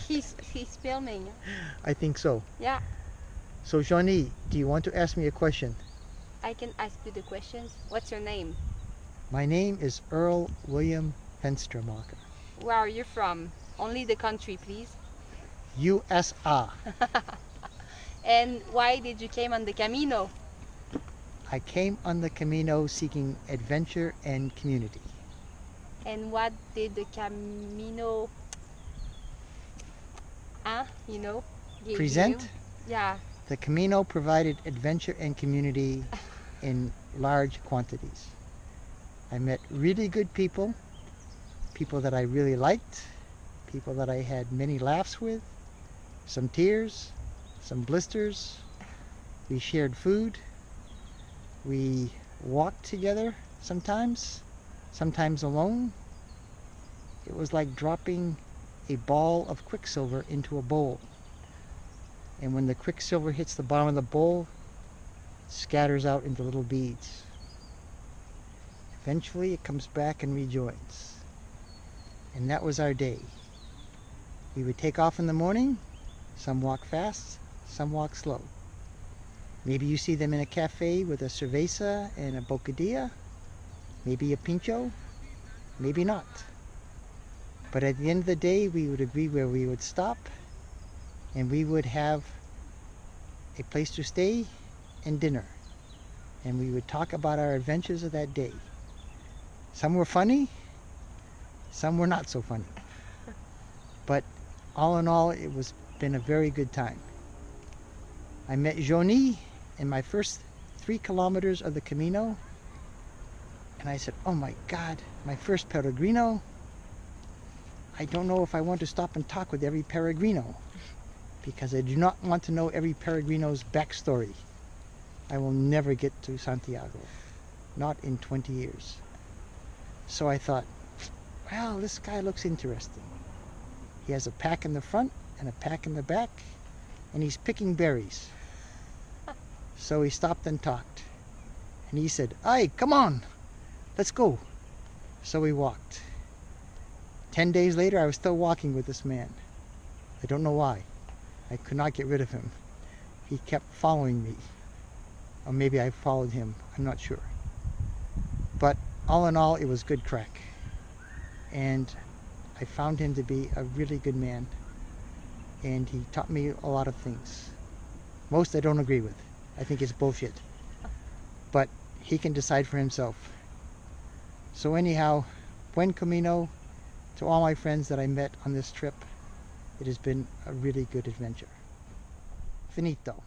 He's filming. I think so. Yeah, So Johnny, do you want to ask me a question? I can ask you the questions. What's your name? My name is Earl William Fenstermacher. Where are you from? Only the country, please. USA. And why did you came on the Camino? I came on the Camino seeking adventure and community. And what did the Camino, you know, give you? Present, Yeah. the Camino provided adventure and community in large quantities. I met really good people, people that I really liked, people that I had many laughs with, some tears, some blisters. We shared food. We walked together sometimes alone. It was like dropping a ball of quicksilver into a bowl. And when the quicksilver hits the bottom of the bowl, it scatters out into little beads. Eventually it comes back and rejoins. And that was our day. We would take off in the morning. Some walk fast, some walk slow. Maybe you see them in a cafe with a cerveza and a bocadilla, maybe a pincho, maybe not. But at the end of the day, we would agree where we would stop, and we would have a place to stay and dinner. And we would talk about our adventures of that day. Some were funny, some were not so funny. But all in all, it was been a very good time. I met Johnny in my first 3 kilometers of the Camino, and I said, oh my God, my first peregrino. I don't know if I want to stop and talk with every peregrino, because I do not want to know every peregrino's backstory. I will never get to Santiago, not in 20 years. So I thought, well, this guy looks interesting. He has a pack in the front and a pack in the back, and he's picking berries. So he stopped and talked. And he said, "Aye, come on, let's go." So we walked. 10 days later, I was still walking with this man. I don't know why. I could not get rid of him. He kept following me. Or maybe I followed him. I'm not sure. But all in all, it was good crack. And I found him to be a really good man. And he taught me a lot of things. Most I don't agree with. I think it's bullshit. But he can decide for himself. So anyhow, buen camino to all my friends that I met on this trip. It has been a really good adventure. Finito.